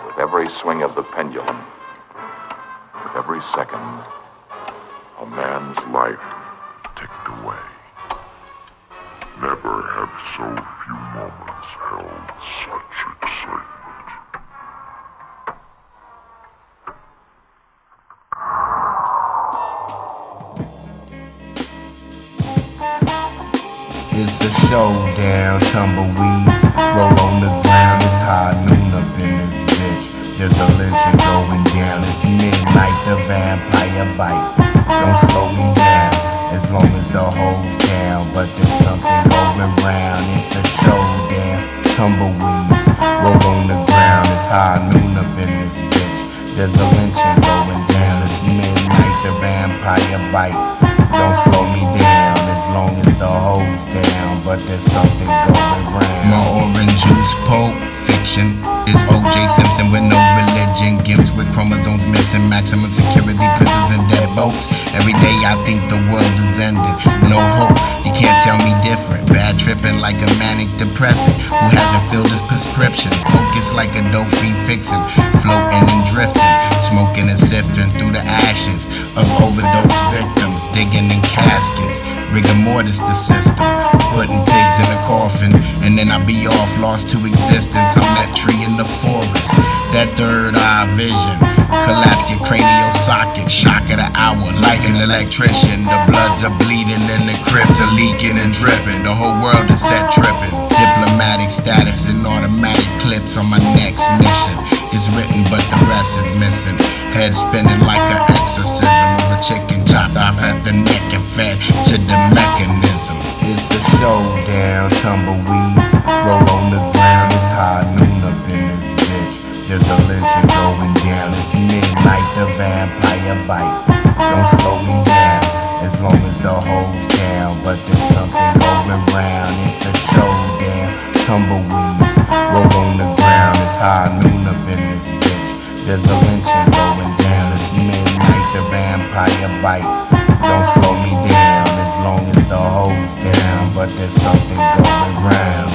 With every swing of the pendulum, with every second, a man's life ticked away. Never have so few moments held such excitement. It's a showdown, tumbleweeds roll on the ground. It's high noon up in this bitch. There's a lynching going down. It's midnight, the vampire bite. Don't slow me down, as long as the hole's down. But there's something going round. It's a showdown, tumbleweeds roll on the ground. It's high noon up in this bitch. There's a lynching going down. It's midnight, the vampire bite. Don't slow me down, as long as the hole's down. But there's something going round. My orange juice, Pulp Fiction, is O.J. Simpson with no religion. Gimps with chromosomes missing, maximum security prisons and dead boats. Every day I think the world is ending. No hope, you can't tell me different. Bad tripping like a manic depressant who hasn't filled his prescription. Focus like a dope fiend fixing, floating and drifting, smoking and sifting through the ashes of overdose victims, digging in caskets, rigor mortis the system, putting pigs in a coffin, and then I be off, lost to existence. I'm that tree in the forest, that third eye vision, collapse your cranial socket, shock of the hour like an electrician. The bloods are bleeding and the cribs are leaking and dripping. The whole world is set tripping. Diplomatic status and automatic clips on my next mission. It's written but the rest is missing. Head spinning like an exorcism of a chicken chopped off at the neck and fed to the mechanism. It's a showdown, tumbleweeds roll on the ground. It's high noon up in this bitch. There's a lynching going down. It's midnight, the vampire bite. Don't slow me down, as long as the hole's down. But there's something going round. It's a showdown, tumbleweeds roll on the ground. It's high noon up in this bitch. There's a lynching going down. It's midnight, the vampire bite. Don't slow me down, as long as the hole's down. But there's something going round.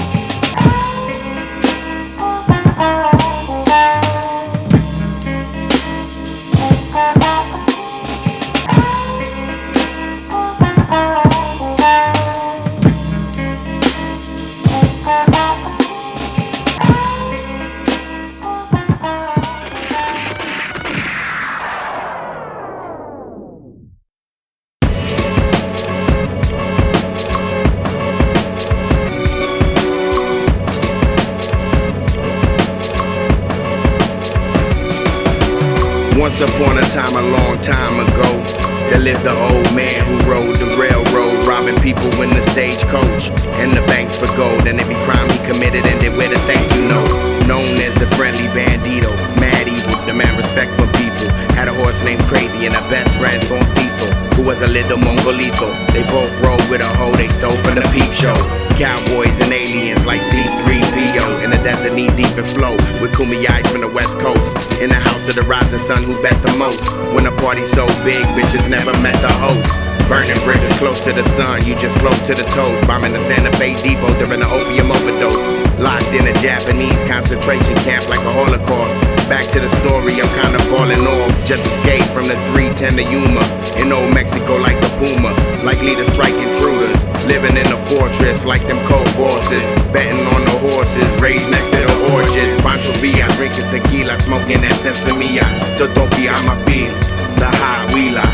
Once upon a time, a long time ago, there lived an old man who rode the railroad, robbing people in the stagecoach and the banks for gold. And every crime he committed ended with a thank you note. Known as the friendly bandito, mad evil, demand respect from people. Had a horse named Crazy and a best friend, Tontito, who was a little mongolito. They both rode with a hoe they stole from the peep show. Cowboys and aliens like C-3PO in the desert knee deep in flow with kumiyais from the west coast. In the house of the rising sun who bet the most. When a party's so big, bitches never met the host. Vernon bridges close to the sun, you just close to the toes. Bombing the Santa Fe Depot during an opium overdose. Locked in a Japanese concentration camp like a Holocaust. Back to the story, I'm kinda falling off. Just escaped from the 310 to Yuma. In old Mexico like the Puma. Likely to strike intruders. Living in a fortress like them cold bosses. Betting on the horses, raised next to the orchards. Pancho Villa, drinking tequila, smoking that Sensimilla. Totonki, I'm a peel, the high wheeler.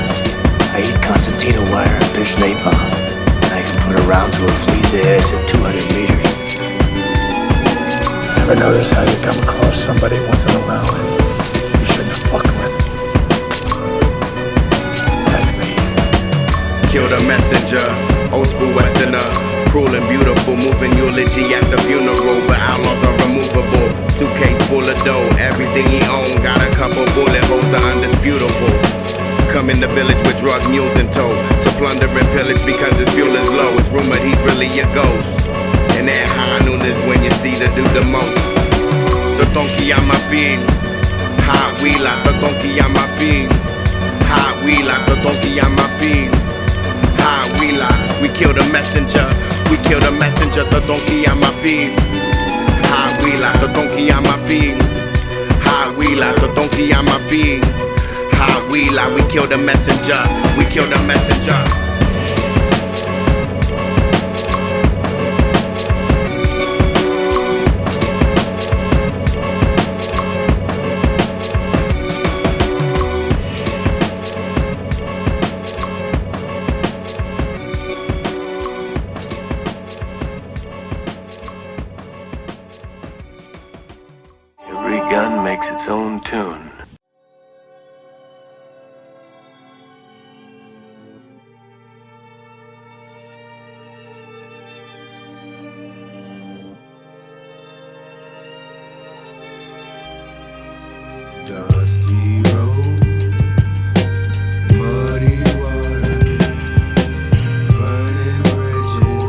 I eat concertina wire and fish napalm, and I can put a round to a flea's ass at 200 meters. Ever notice how you come across somebody once in a while that you shouldn't have fucked with? That's me. Kill the messenger, old school westerner. Cruel and beautiful, moving eulogy at the funeral. But outlaws are removable. Suitcase full of dough, everything he owned. Got a couple bullet holes are undisputable. Come in the village with drug mules in tow to plunder and pillage because his fuel is low. It's rumored he's really a ghost. And that high noon is when you see the dude the most. Totonki a ma pil, high wheeler. Totonki a ma pil, high wheeler. Totonki a ma pil, high wheeler. We kill the messenger, we kill the messenger. Totonki a ma pil, high wheeler. Totonki a ma pil, high Hot wheeler, Totonki on my beat. Hot wheeler, we kill the messenger. We kill the messenger. Every gun makes its own tune. Dusty road, muddy water, burning bridges.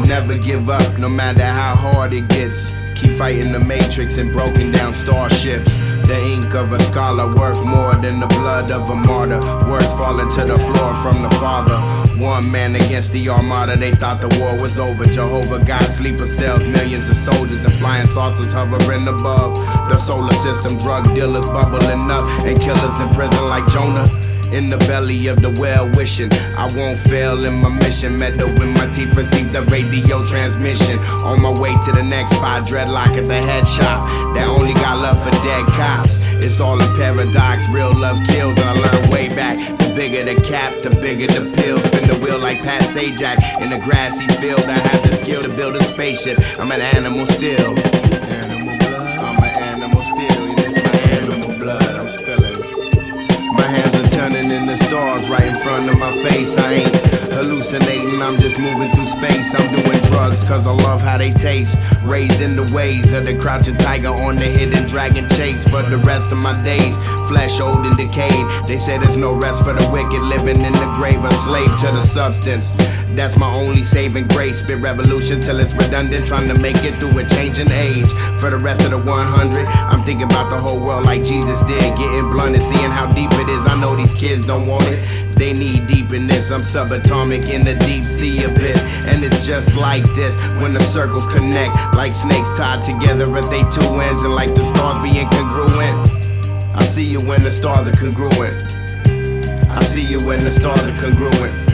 Never give up, no matter how hard it gets. Keep fighting the matrix and broken down starships. The ink of a scholar worth more than the blood of a martyr. Words falling to the floor from the Father. One man against the armada, they thought the war was over. Jehovah God, sleeper cells, millions of soldiers and flying saucers hovering above. The solar system, drug dealers bubbling up and killers in prison like Jonah. In the belly of the well wishing I won't fail in my mission. Meadow in my teeth, receive the radio transmission. On my way to the next spot, dreadlock at the head shop that only got love for dead cops. It's all a paradox, real love kills, and I learned way back. The bigger the cap, the bigger the pill. Spin the wheel like Pat Sajak in a grassy field. I have the skill to build a spaceship. I'm an animal still. Animal blood. I'm an animal still. It's my animal blood. I'm spilling. My hands are turning into stars right in front of my face. I ain't hallucinating, I'm just moving through space. I'm doing drugs cause I love how they taste. Raised in the ways of the crouching tiger on the hidden dragon chase. For the rest of my days, flesh old and decayed. They say there's no rest for the wicked, living in the grave, a slave to the substance. That's my only saving grace. Spit revolution till it's redundant, trying to make it through a changing age. For the rest of the 100, I'm thinking about the whole world like Jesus did. Getting blunt and seeing how deep it is. I know these kids don't want it, they need deep in this. I'm subatomic in the deep sea abyss. And it's just like this, when the circles connect, like snakes tied together at they two ends. And like the stars being congruent. I see you when the stars are congruent. I see you when the stars are congruent.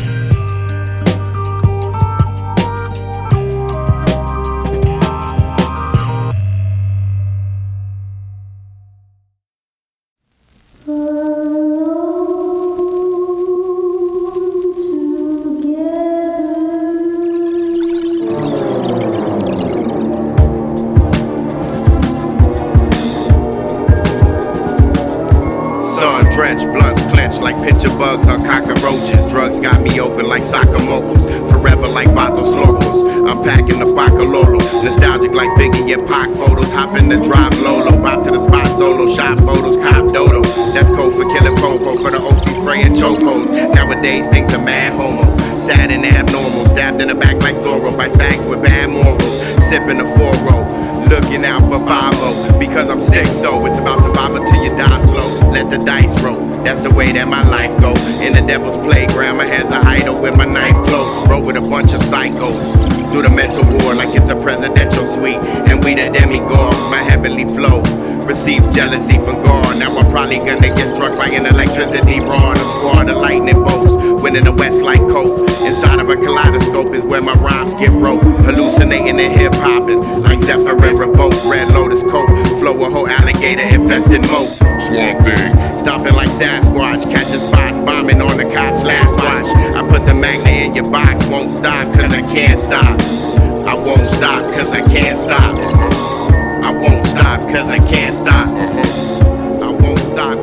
Sun-drenched, blunts clenched like picture bugs on Caca, Roaches. Drugs got me open like soccer moguls, forever like Vatos Locos. I'm packing the Bacololo, nostalgic like Biggie and Pac photos. Hop in the drop Lolo, bop to the spot solo, shot photos, cop dodo. That's code for killing Popo, for the OC spraying chocos. Nowadays things are mad homo, sad and abnormal. Stabbed in the back like Zorro by fags with bad morals. Sipping the 4-row, looking out for 5-0, because I'm sick, so it's about survival till you die slow. Let the dice roll, that's the way that my life go. In the devil's playground, my hands are idle with my knife close. Roll with a bunch of psychos, through the mental war like it's a presidential suite. And we the demigods, my heavenly flow receives jealousy from God. Now I'm probably gonna get struck by an electricity raw in a squad of lightning bolts. Winning the west like coke. Inside of a kaleidoscope is where my rhymes get wrote. Hallucinating and hip hopping like Zephyr and Revolt. Red Lotus coat, flow a whole alligator infested moat. Swamp thing, stomping like Sasquatch, catching spots, bombing on the cops last watch. I put the magnet in your box, won't stop cause I can't stop. I won't stop cause I can't stop. I won't stop cause I can't stop. I won't stop.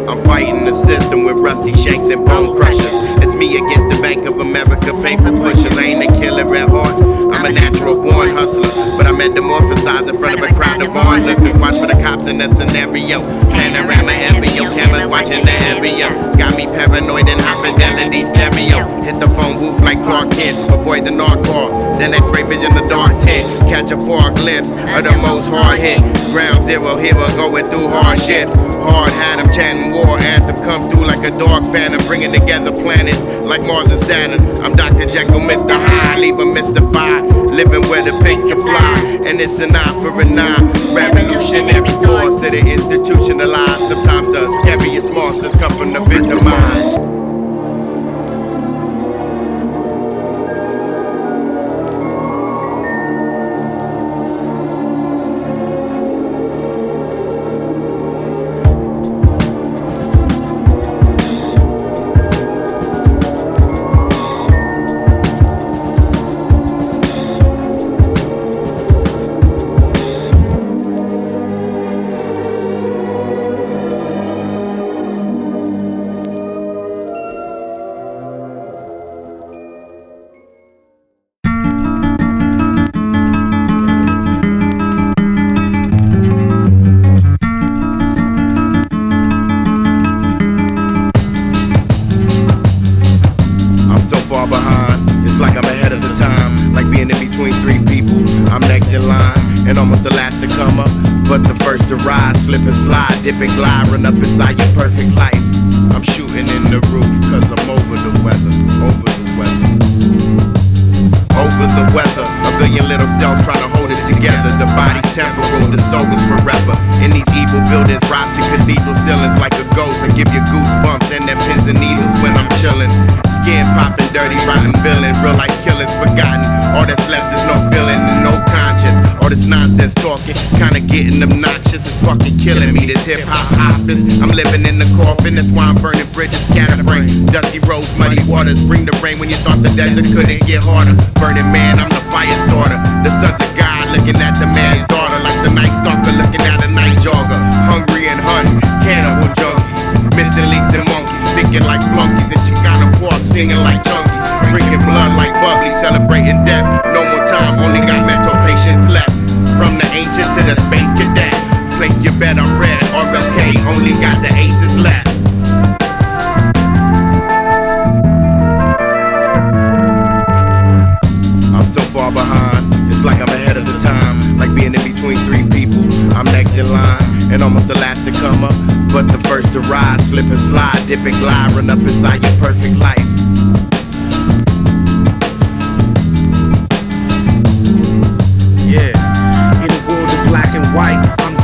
I'm fighting the system with rusty shanks and bone crushers. It's me against the Bank of America paper pushers. I ain't a killer at heart, I'm a natural born hustler. But I metamorphosized in front of a crowd of onlookers. Watch for the cops in the scenario. Panorama embryo, cameras watching the embryo. Got me paranoid and high fidelity stereo. Hit the phone booth like Clark Kent to avoid the narc call. Then X-ray vision the dark tent. Catch a far glimpse of the most hard hit. Ground zero hero going through hardships. Hard had him chanting war anthem. Come through like a dark phantom, bringing together planets like Mars and Saturn. I'm Dr. Jekyll, Mr. Hyde, leave 'em mystified. Living where the pace can fly. And it's an eye for an eye. Revolutionary force that are institutionalized. Sometimes the scariest monsters come from the victimized. Slip and slide, dip and glide, run up inside your perfect life. I'm shooting in the roof, cause I'm over the weather, over the weather. Over the weather, a billion little cells trying to hold it together. The body's temporal, the soul is forever. In these evil buildings, rise to cathedral ceilings like a ghost. I give you goosebumps and that pins and needles when I'm chilling. Skin popping, dirty, rotten villain. Real life killings forgotten. All that's left is no feeling and no conscience. All this nonsense talking, kinda getting obnoxious. It's fucking killing me, this hip-hop hospice. I'm living in the coffin, that's why I'm burning bridges. Scatterbrain, dusty roads, muddy waters. Bring the rain when you thought the desert couldn't get harder. Burning man, I'm the fire starter. The sons of God looking at the man's daughter. Like the night stalker looking at a night jogger. Hungry and hunting, cannibal junkies. Missing leaks and monkeys, thinking like flunkies. And Chicano pork, singing like chunkies. Drinking blood like bubbly, celebrating death. No more time, only got mental patience left. From the ancient to the space cadet. Place your bet on red or okay, only got the aces left. I'm so far behind, it's like I'm ahead of the time. Like being in between three people, I'm next in line. And almost the last to come up, but the first to rise. Slip and slide, dip and glide, run up inside your perfect life.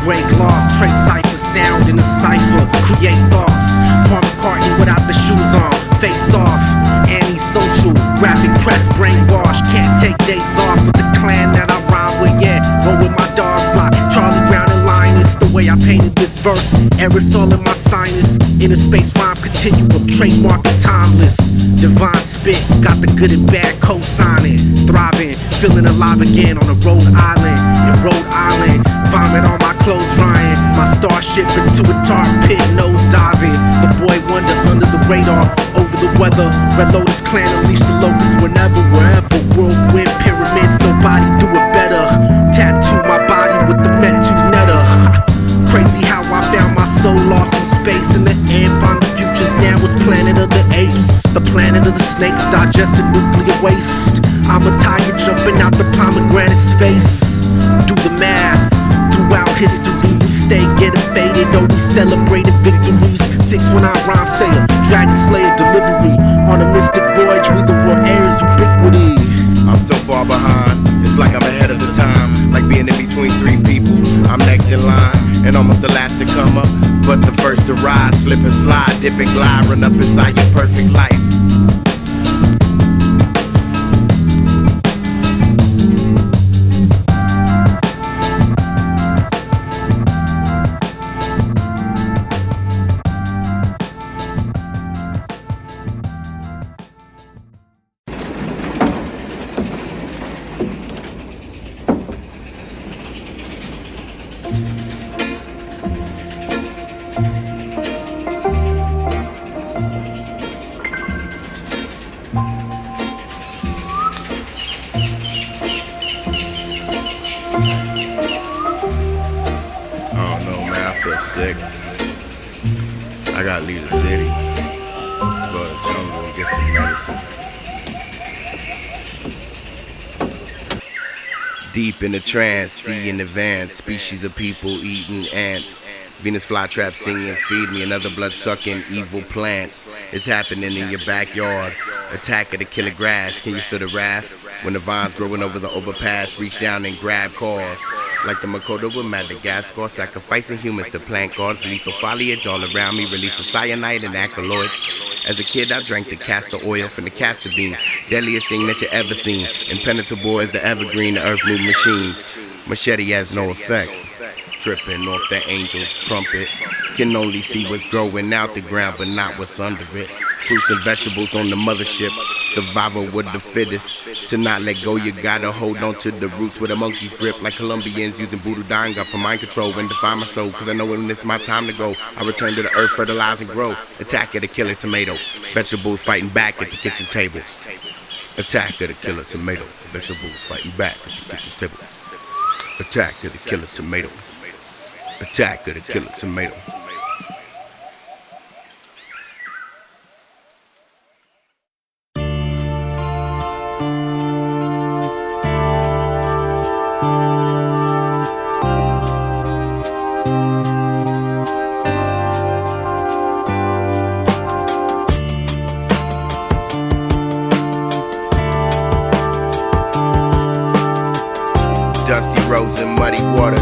Great gloss, trade cipher, sound in a cipher, create thoughts. Paul McCartney without the shoes on, face off, anti-social, graphic press, brainwash. Can't take days off with the clan that I rhyme with, yeah. Roll with my dogs like Charlie Brown and Linus. The way I painted this verse, aerosol in my sinus. Inner space rhyme continuum, trademark and timeless. Divine spit, got the good and bad co-signing. Thriving, feeling alive again on a Rhode Island. In Rhode Island, vomit on my clothes drying. My starship into a tar pit, nose diving. The boy wonder under the radar, over the weather. Red Lotus clan unleash the locusts whenever, wherever. Whirlwind pyramids, nobody do it better. Tattoo my body with the mental netta. Crazy how I found my soul lost in space. In the end, find the futures now it's planet of the apes. The planet of the snakes, digest the nuclear waste. I'm a tiger jumping out the pomegranate's face. Do the math. Throughout history, we stay getting faded, though we celebrated victories. 6 when I rhyme, say a dragon slayer delivery. On a mystic voyage, we the raw air's ubiquity. I'm so far behind, it's like I'm ahead of the time. Like being in between three people, I'm next in line. And almost the last to come up, but the first to rise. Slip and slide, dip and glide, run up inside your perfect life. Sick. I gotta leave the city, go to the jungle and get some medicine. Deep in the trance, see in advance, species of people eating ants. Venus flytrap singing, feed me another blood-sucking evil plants. It's happening in your backyard. Attack of the killer grass, can you feel the wrath? When the vines growing over the overpass, reach down and grab cause. Like the Makoto with Madagascar, sacrificing humans to plant gods. Lethal foliage all around me, release of cyanide and alkaloids. As a kid, I drank the castor oil from the castor bean. Deadliest thing that you ever seen. Impenetrable as the evergreen, the earth move machines. Machete has no effect. Tripping off the angel's trumpet. Can only see what's growing out the ground, but not what's under it. Fruits and vegetables on the mothership. Survival with the fittest. To not let go, you gotta hold on to the roots with a monkey's grip. Like Colombians using Burudanga for mind control and define my soul. Cause I know when it's my time to go, I return to the earth, fertilize and grow. Attack of the killer tomato. Vegetables fighting back at the kitchen table. Attack of the killer tomato. Vegetables fighting back at the kitchen table. Attack of the killer tomato. Attack of the killer tomato. Dusty roads and muddy waters.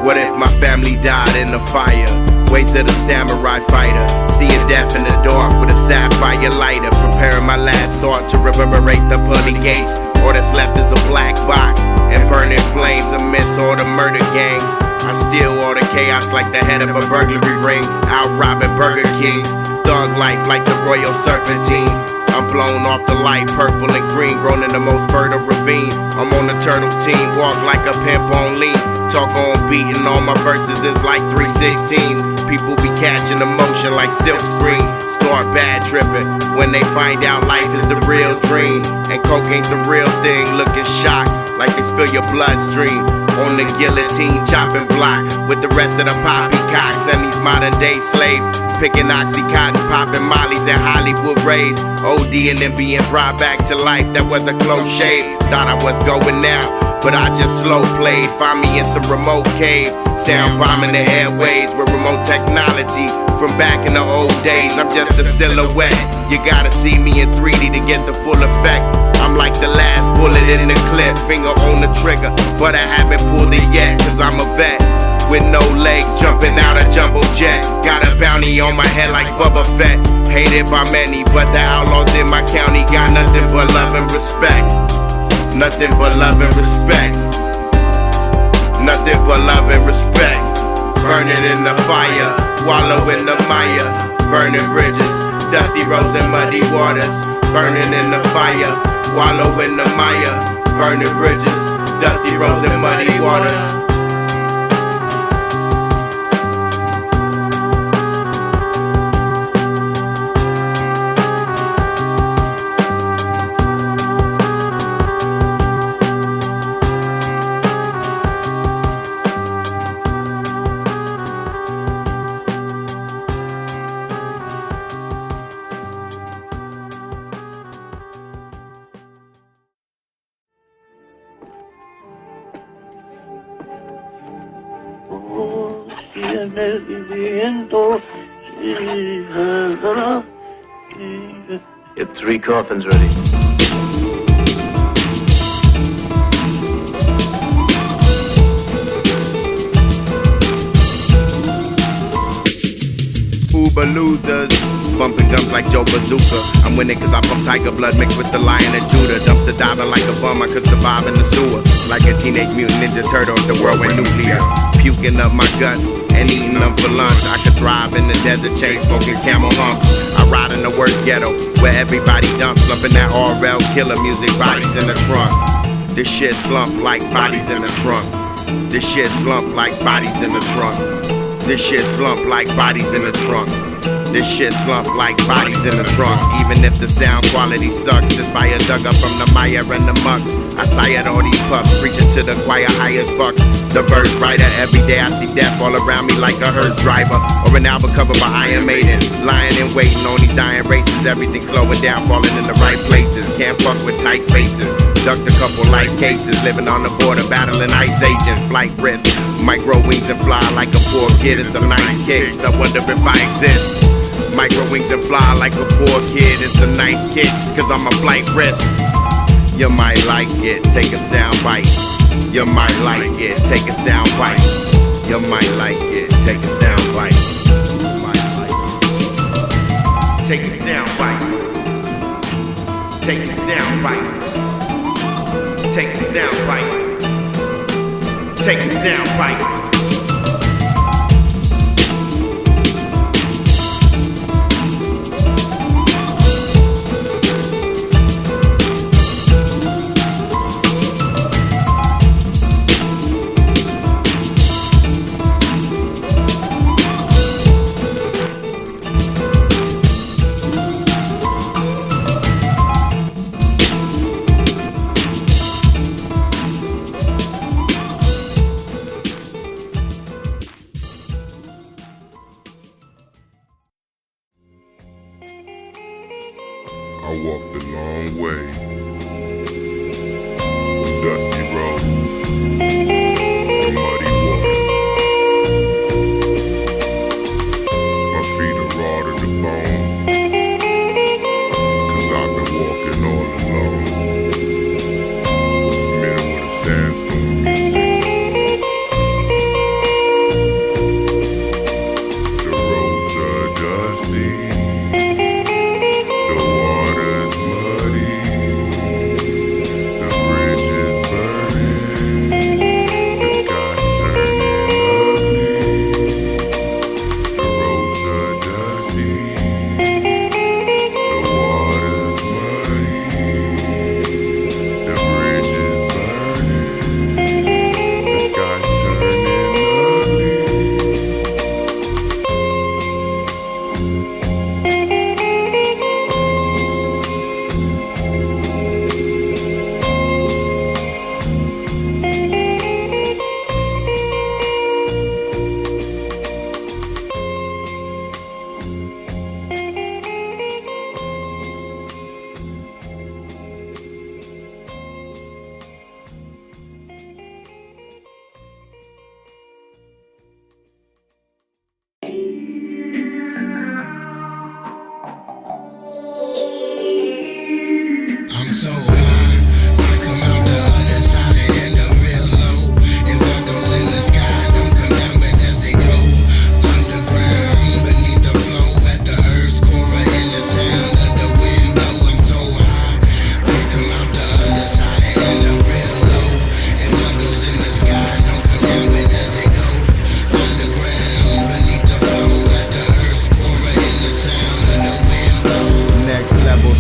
What if my family died in the fire? Ways of the samurai fighter. Seeing death in the dark with a sapphire lighter. Preparing my last thought to reverberate the pearly gates. All that's left is a black box and burning flames amidst all the murder gangs. I steal all the chaos like the head of a burglary ring. Out robbing Burger Kings. Thug life like the Royal Serpentine. I'm blown off the light, purple and green, grown in the most fertile ravine. I'm on the Turtles team, walk like a pimp on lean. Talk on beat and all my verses is like 316s. People be catching emotion like silk screen. Start bad tripping when they find out life is the real dream. And coke ain't the real thing, looking shocked like they spill your bloodstream. On the guillotine, chopping block with the rest of the poppycocks and these modern day slaves. Picking Oxycontin, popping mollies at Hollywood rays. OD and then being brought back to life, that was a close shave. Thought I was going out, but I just slow played. Find me in some remote cave, sound bombing the airways with remote technology. From back in the old days, I'm just a silhouette. You gotta see me in 3D to get the full effect. I'm like the last bullet in the clip, finger on the trigger, but I haven't pulled it yet, cause I'm a vet. With no legs, jumping out a jumbo jet. Got a bounty on my head like Bubba Fett. Hated by many, but the outlaws in my county got nothing but love and respect. Nothing but love and respect. Nothing but love and respect. Burning in the fire, wallow in the mire. Burning bridges, dusty roads and muddy waters. Burning in the fire, wallow in the mire. Burning bridges, dusty roads and muddy waters. Get 3 coffins ready. Uber losers, bumping gums like Joe Bazooka. I'm winning cause I pump tiger blood mixed with the Lion of Judah. Dumpster diving like a bum, I could survive in the sewer. Like a teenage mutant ninja turtle if the world went nuclear. Puking up my guts and eating them for lunch. I could thrive in the desert chain smoking camel humps. I ride in the worst ghetto where everybody dumps. Slumping that RL killer music, bodies in the trunk. This shit slump like bodies in the trunk. This shit slump like bodies in the trunk. This shit slump like bodies in the trunk. This shit slump like bodies in the trunk. Even if the sound quality sucks, this fire dug up from the mire and the muck. I sired all these pups, preaching to the choir high as fuck. The verse writer, every day I see death all around me like a hearse driver. Or an album cover by Iron Maiden. Lying and waiting on these dying races. Everything slowing down, falling in the right places. Can't fuck with tight spaces. Ducked a couple life cases, living on the border, battling ice agents. Flight risk, might grow wings and fly like a poor kid. It's some nice kicks, I wonder if I exist. Micro wings and fly like a poor kid. It's a nice kicks, cause I'm a flight risk. You might like it, take a sound bite. You might like it, take a sound bite. You might like it, take a sound bite. You might like it. Take a sound bite. Take a sound bite. Take a sound bite. Take a sound bite. I walked a long way, through dusty roads and muddy waters. My feet are raw to the bone, cause I've been walking all alone. Middle of the sandstorm music. The roads are dusty.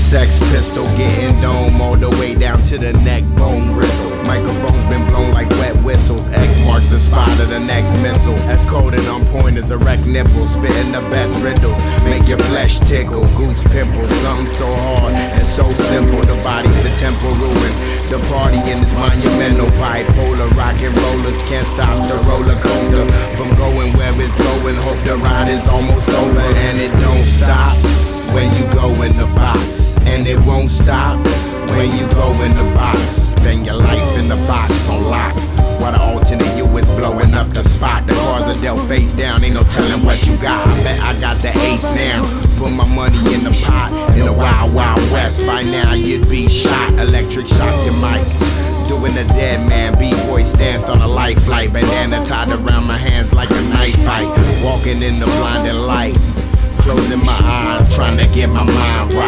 Sex pistol, getting dome all the way down to the neck, bone bristle. Microphone's been blown like wet whistles. X marks the spot of the next missile. As cold and on point as erect nipples. Spitting the best riddles, make your flesh tickle. Goose pimples, something so hard and so simple. The body's the temple ruin. The party in this monumental bipolar. Rock and rollers can't stop the roller coaster from going where it's going. Hope the ride is almost over and it don't stop when you go in the box. And it won't stop when you go in the box. Spend your life in the box on lock, while the alternate you is blowing up the spot. The cars are dealt face down, ain't no telling what you got. I bet I got the ace now. Put my money in the pot, in the wild, wild west. By now you'd be shot, electric shock your mic. Doing the dead man, B-boy stance on a life flight. Bandana tied around my hands like a knife fight. Walking in the blinding light, closing my eyes, trying to get my mind right.